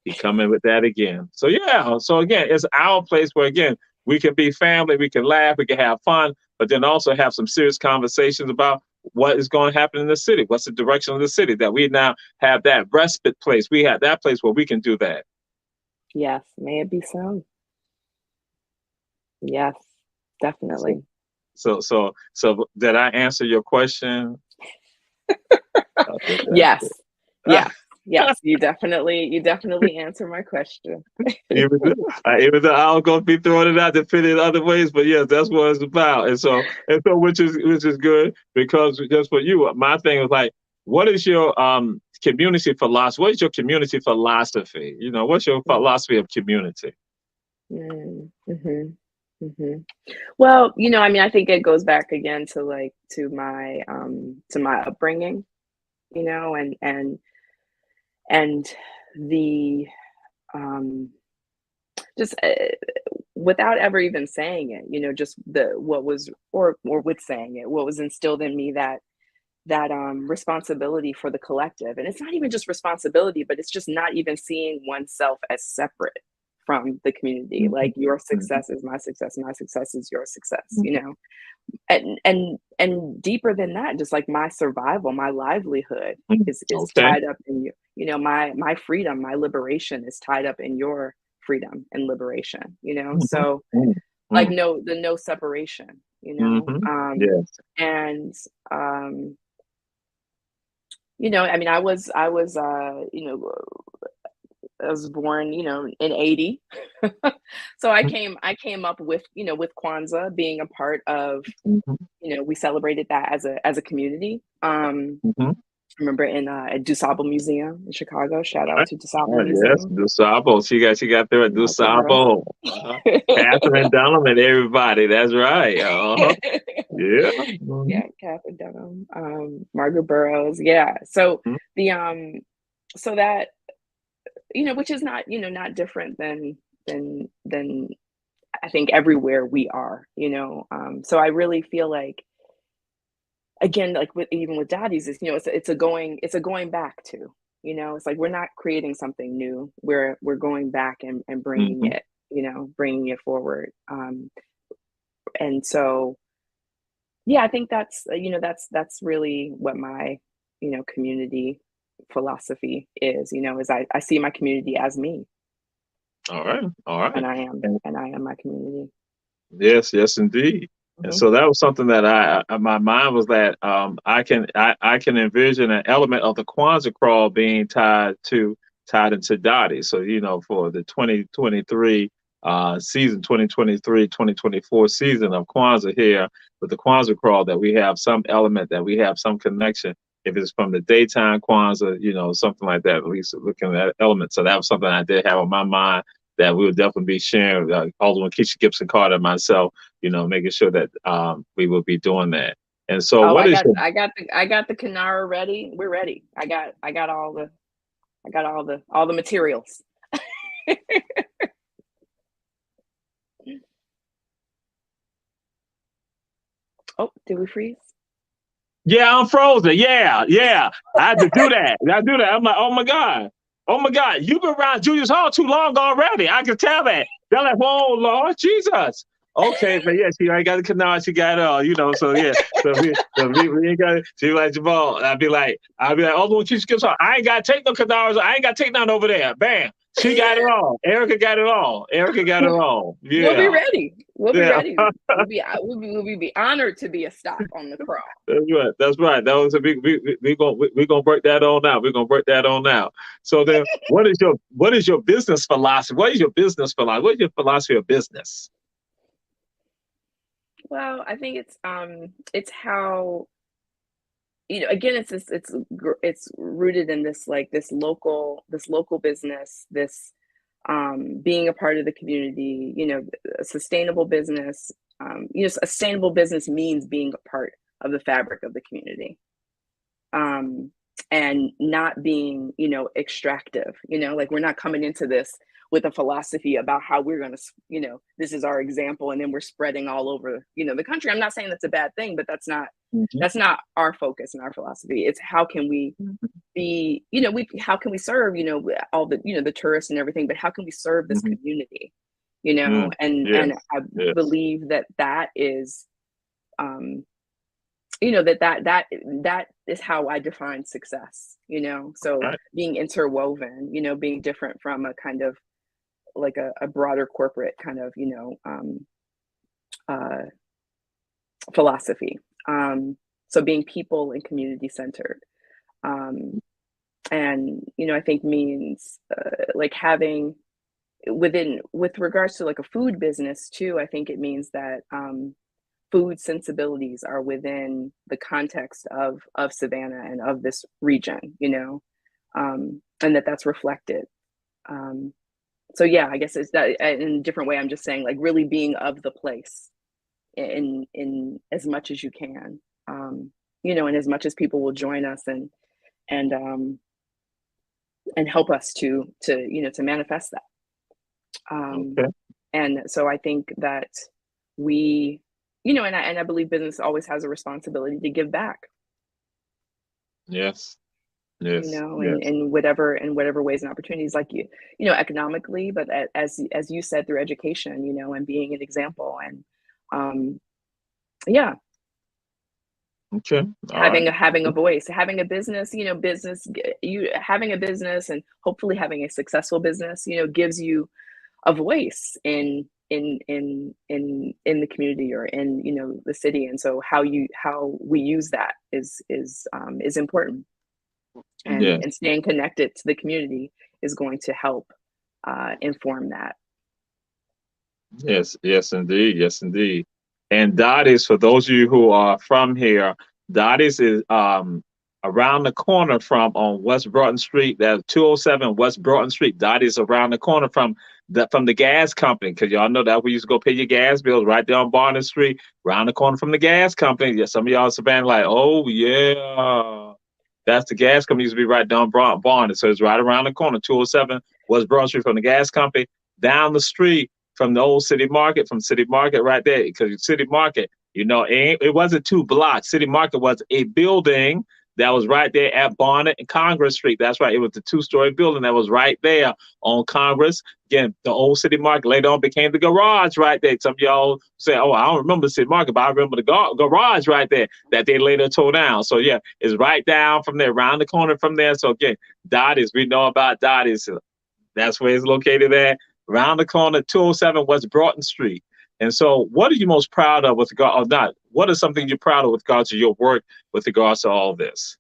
he coming with that again. So yeah, so again, it's our place where again we can be family, we can laugh, we can have fun, but then also have some serious conversations about what is going to happen in the city. What's the direction of the city? That we now have that respite place. We have that place where we can do that. Yes, may it be so. Yes, definitely. So did I answer your question? Yes. Yes, you definitely answer my question. Even though I was gonna be throwing it out to fit in other ways, but yes, that's what it's about. And so which is good, because just for you, my thing was like, what is your community philosophy? What is your community philosophy? What's your philosophy of community? Mm-hmm. Mm-hmm. Well, I think it goes back again to my upbringing, and the just without ever even saying it, just what was, or with saying it, what was instilled in me, that responsibility for the collective. And it's not even just responsibility, but it's just not even seeing oneself as separate from the community. Like, your success is my success, my success is your success, and deeper than that, just like my survival, my livelihood is tied up in you. My freedom, my liberation is tied up in your freedom and liberation, so like no separation, Yes. And I was born, in 80. So I came up with Kwanzaa being a part of, we celebrated that as a community. I remember at DuSable Museum in Chicago. Shout out to DuSable Museum. Yes, DuSable. She got there at DuSable. Catherine Dunham and everybody. That's right. Yeah. Yeah, Catherine Dunham. Margaret Burroughs. Yeah. So so that, which is not, not different than I think everywhere we are, so I really feel like, again, like even with Daddy's, is, it's a going back to, it's like, we're not creating something new. We're going back and bringing it, bringing it forward. And so, yeah, I think that's really what my, community philosophy is, is I see my community as me. All right. And I am my community. Yes, indeed. And so that was something that my mind was that I can envision an element of the Kwanzaa crawl being tied into Dottie. So for the 2023 season, 2023-2024 season of Kwanzaa here with the Kwanzaa crawl, that we have some element, that we have some connection. If it's from the daytime Kwanzaa, something like that, at least looking at elements. So that was something I did have on my mind, that we would definitely be sharing, Alderman Keisha Gibson Carter and myself, making sure that we will be doing that. And so, I got the Kanara ready. We're ready. I got all the materials. Oh, did we freeze? Yeah, I'm frozen. Yeah. I had to do that. I'm like, oh my God, you've been around Julius Hall too long already. I can tell that. They're like, oh Lord Jesus. Okay, but yeah, she already got the canard, she got it all, so yeah. So we ain't got it. She like, Jamal, I'd be like, oh, when she skips off, I ain't gotta take no canards, I ain't gotta take none over there. Bam. She got it all. Erica got it all. Yeah. We'll be ready. We'll be ready. We'll be honored to be a stop on the crawl. That's right. That was we're gonna break that on out. We're gonna break that on out. So then, what is your business philosophy? What is your business philosophy? What is your philosophy of business? Well, I think it's how, again, it's rooted in this, like, this local business, this being a part of the community, a sustainable business. A sustainable business means being a part of the fabric of the community, um, and not being, extractive. Like, we're not coming into this with a philosophy about how we're going to, this is our example, and then we're spreading all over, the country. I'm not saying that's a bad thing, but Hmm. that's not our focus and our philosophy. It's how can we be, how can we serve, all the, the tourists and everything, but how can we serve this Hmm. community, Mm. and Yes, I yes. believe that is, um, that is how I define success, so Right. being interwoven, being different from a kind of like a broader corporate kind of, uh, philosophy. So being people and community centered. Um, and I think means, like, having with regards to like a food business too. I think it means that, food sensibilities are within the context of Savannah and of this region, and that's reflected. um, so yeah, I guess it's that in a different way. I'm just saying, like, really being of the place in as much as you can, and as much as people will join us and um and help us to manifest that. um Okay. and so I think that we, and I believe business always has a responsibility to give back, Yes, yes, yes. in whatever ways and opportunities, like, economically, but as you said, through education, and being an example, and um yeah, Okay. All right. having a voice, having a business, you having a business, and hopefully having a successful business, gives you a voice in the community, or in, the city. And so how we use that is important, and Yes, staying connected to the community is going to help, inform that. yes, yes, indeed. Yes, indeed. And Dottie's, for those of you who are from here, Dottie's is around the corner from on West Broughton Street. That's 207 West Broughton Street. Dottie's around the corner from the gas company, because y'all know that we used to go pay your gas bills right there on Barnard Street, around the corner from the gas company. Yeah, some of y'all in Savannah like, oh yeah. That's the gas company, used to be right down Barnard. So it's right around the corner, 207 West Broughton Street, from the gas company. Down the street from the old City Market, from City Market right there. Because City Market, it wasn't 2 blocks. City Market was a building that was right there at Bonnet and Congress Street. That's right. It was the 2-story building that was right there on Congress. Again, the old City Market later on became the garage right there. Some of y'all say, oh, I don't remember the City Market, but I remember the garage right there that they later tore down. So yeah, it's right down from there, around the corner from there. So again, Dottie's, we know about Dottie's. That's where it's located at, around the corner, 207 West Broughton Street. And so, what are you most proud of with regard, or not? What is something you're proud of with regards to your work with regards to all this?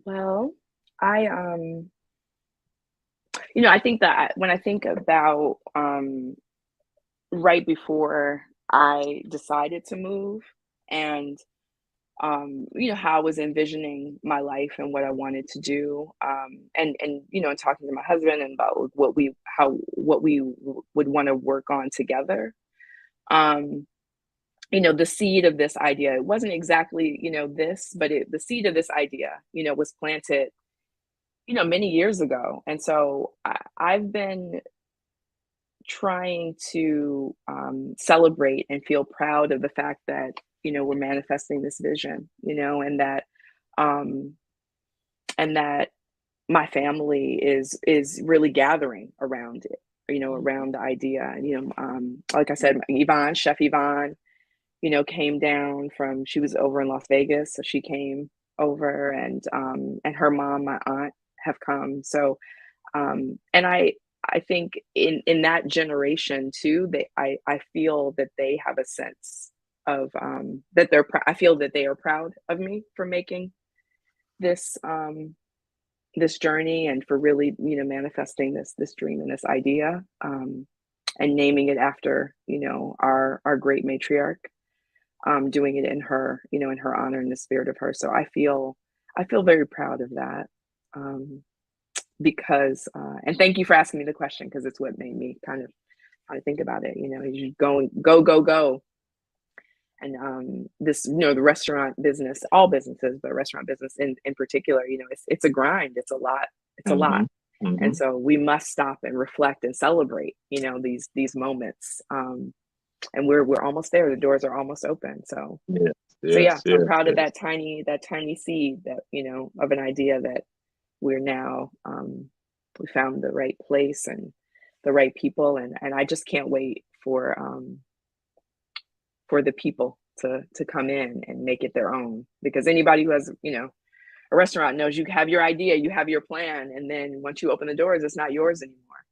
Well, I I think that when I think about, right before I decided to move, and how I was envisioning my life and what I wanted to do, and talking to my husband and about what we would want to work on together. um the seed of this idea, it wasn't exactly, this, but the seed of this idea, was planted, many years ago. And so I've been trying to, celebrate and feel proud of the fact that, we're manifesting this vision, um, and that my family is really gathering around it, around the idea. And, like I said, Yvonne, Chef Yvonne, came down from, she was over in Las Vegas, so she came over, and her mom, my aunt, have come. So, and I think in that generation too, I feel that they have a sense of, that I feel that they are proud of me for making this, this journey, and for really, manifesting this dream and this idea. and naming it after, our great matriarch, doing it in her, in her honor, in the spirit of her. So I feel very proud of that. Because and thank you for asking me the question, because it's what made me kind of think about it. You go, and this, the restaurant business, all businesses, but restaurant business in particular, it's a grind. It's a lot. It's a lot. And so we must stop and reflect and celebrate, these moments. And we're almost there. The doors are almost open. So so I'm proud of that tiny seed, that, of an idea that we're now, we found the right place and the right people. And I just can't wait for the people to come in and make it their own, because anybody who has, a restaurant knows you have your idea, you have your plan. And then once you open the doors, it's not yours anymore.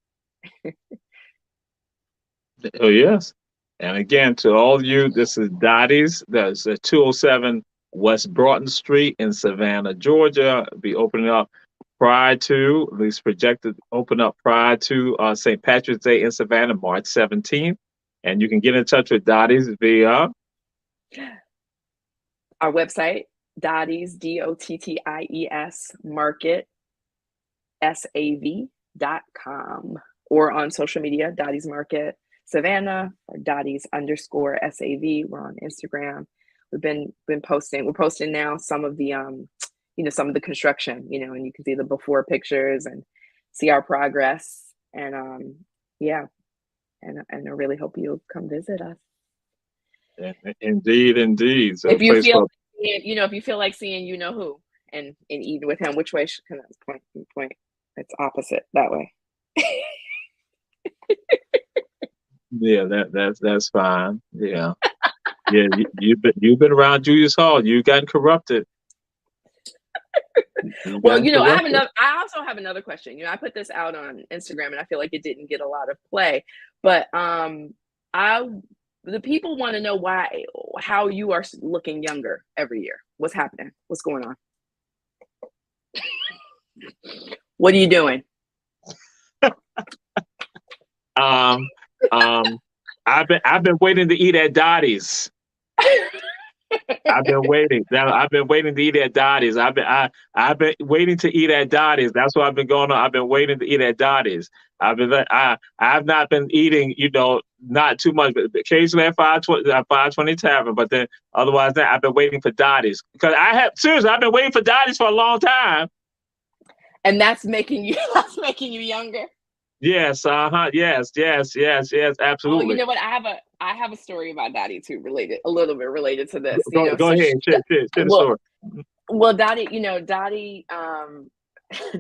Oh, yes. And again, to all of you, this is Dottie's. That's 207 West Broughton Street in Savannah, Georgia. Be opening up prior to, at least projected, open up prior to St. Patrick's Day in Savannah, March 17th. And you can get in touch with Dottie's via our website, Dottie's, DOTTIES Market SAV.com, or on social media, Dottie's Market Savannah, or Dottie's_SAV. We're on Instagram. We've been posting. We're posting now some of the some of the construction, and you can see the before pictures and see our progress. And and I really hope you'll come visit us. Indeed. So if you feel, if you feel like seeing, who, and eating with him, which way can I point? It's opposite that way. Yeah, that's fine. Yeah, yeah. You've been around Julius Hall. You've gotten corrupted. Well, I also have another question. I put this out on Instagram, and I feel like it didn't get a lot of play, but the people want to know how you are looking younger every year. What's happening? What's going on? What are you doing? I've been waiting to eat at Dottie's. I've been waiting. I've been waiting to eat at Dottie's. I've been waiting to eat at Dottie's. That's what I've been going on. I've been waiting to eat at Dottie's. I've not been eating, not too much, but occasionally at 520 Tavern. But then otherwise, I've been waiting for Dottie's, because I've been waiting for Dottie's for a long time. And that's making you younger. Yes. Yes. Absolutely. Well, you know what? I have a story about Dottie too, a little bit related to this. Go ahead. Share the story. Well, Dottie,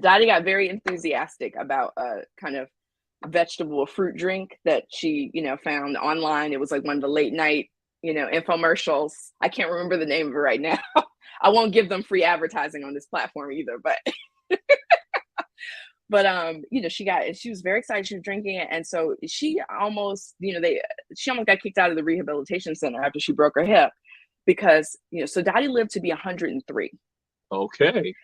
Dottie got very enthusiastic about a kind of vegetable fruit drink that she, found online. It was like one of the late night, infomercials. I can't remember the name of it right now. I won't give them free advertising on this platform either, but but she was very excited. She was drinking it, and so she almost, she almost got kicked out of the rehabilitation center after she broke her hip, because so Dottie lived to be 103. Okay.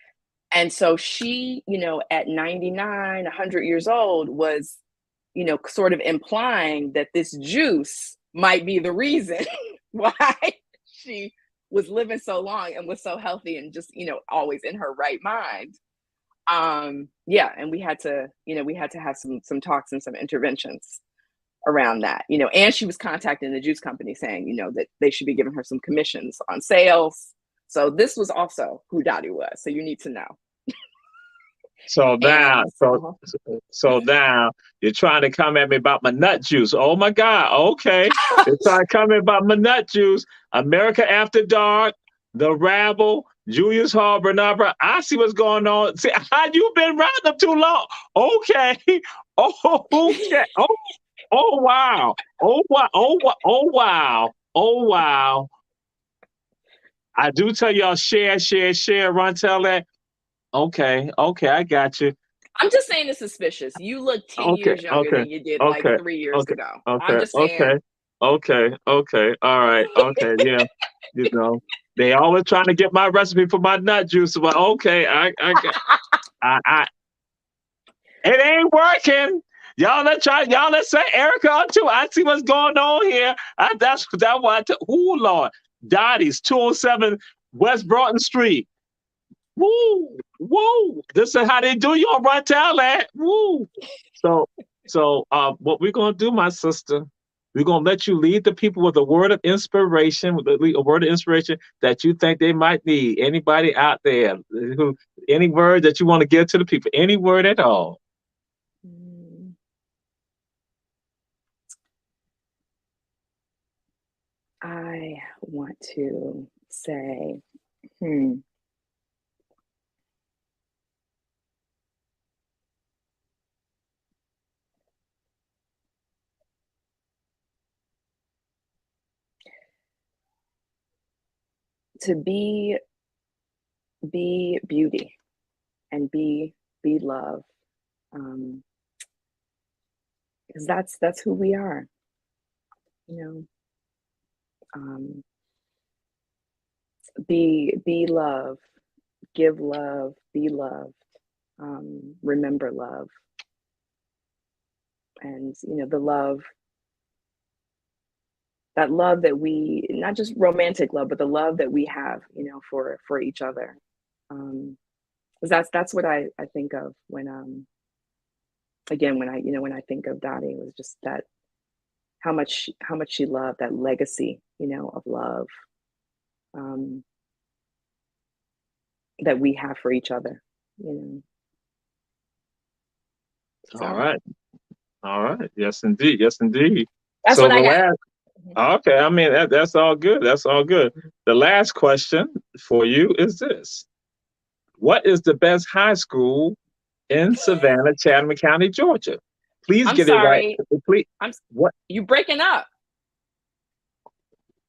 And so she, at 99, 100 years old, was, sort of implying that this juice might be the reason why she was living so long and was so healthy and just, always in her right mind. And we had to have some talks and some interventions around that, and she was contacting the juice company saying, that they should be giving her some commissions on sales. So this was also who Dottie was. So you need to know. So now you're trying to come at me about my nut juice. Oh my God. Okay. You're trying to come at me about my nut juice. America After Dark, The Rabble, Julius Hall, Bernard Brown. I see what's going on. See, how you been around them too long? Okay. Oh, okay. Oh wow. Oh wow. Oh wow. I do tell y'all share, run, tell that. Okay, I got you. I'm just saying it's suspicious. You look 10 years younger than you did like 3 years ago. I'm just saying. Okay. All right. Okay. Yeah. They always trying to get my recipe for my nut juice, but okay, I it ain't working. let's say Erica on too. I see what's going on here. That's why. Oh Lord, Dottie's 207 West Broughton Street. Woo, woo. This is how they do you on Run Tell That. Woo. So what we're gonna do, my sister, we're gonna let you lead the people with a word of inspiration, that you think they might need. Anybody out there any word that you want to give to the people, any word at all. I want to say, to be beauty and be love, because that's who we are, be love, give love, be loved, remember love, and the love, that love that we, not just romantic love, but the love that we have, for each other. That's what I think of when again, when I think of Dottie, it was just that how much she loved, that legacy, of love, that we have for each other, All right. Yes, indeed. That's So what I the got. okay, I mean that's all good. That's all good. The last question for you is this: what is the best high school in Savannah, Chatham County, Georgia? Please I'm get sorry. it right. Please. What? You breaking up?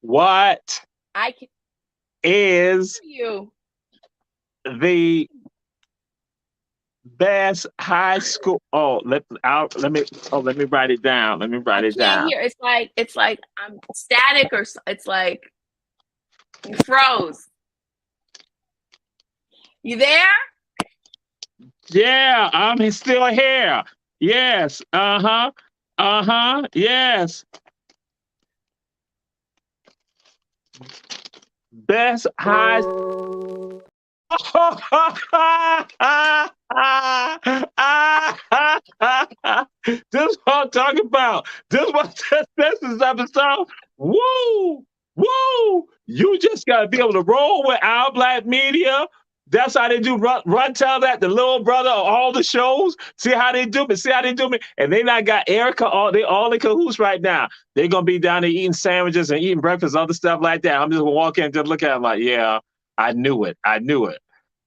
What I can is hear you. the best high school? Let me write it down. Let me write it down. Hear. It's like I'm static, or it's like you froze. You there? Yeah, I'm still here. Yes. Yes. Best high. This is what I'm talking about. This is episode. Woo! You just gotta be able to roll with our Black media. That's how they do run tell that, the little brother of all the shows. See how they do me. And they not got Erica, they all in cahoots right now. They're gonna be down there eating sandwiches and eating breakfast, other stuff like that. I'm just gonna walk in and just look at them like, yeah, I knew it.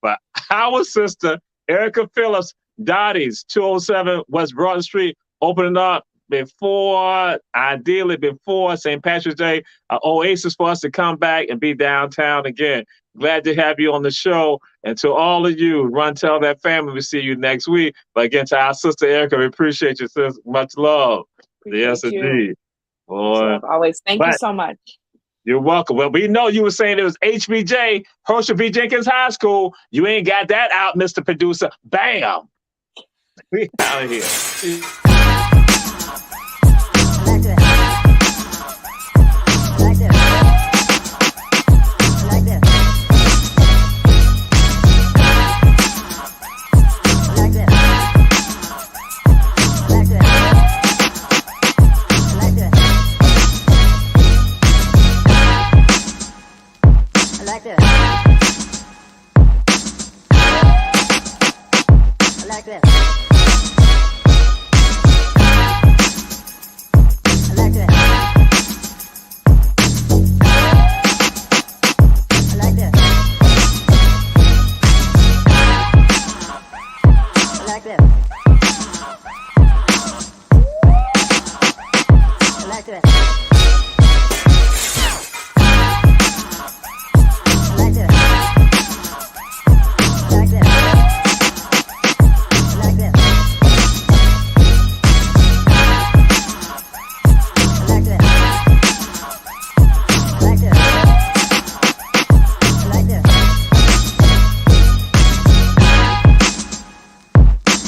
But our sister, Erica Phillips, Dottie's 207 West Broughton Street, opening up ideally before St. Patrick's Day, an oasis for us to come back and be downtown again. Glad to have you on the show. And to all of you, Run Tell That family, we'll see you next week. But again, to our sister Erica, we appreciate you, sis. Much love. Yes, indeed. Boy. Always. Thank you so much. You're welcome. Well, we know you were saying it was HBJ, Herschel B. Jenkins High School. You ain't got that out, Mr. Producer. Bam. We out of here.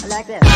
Like this.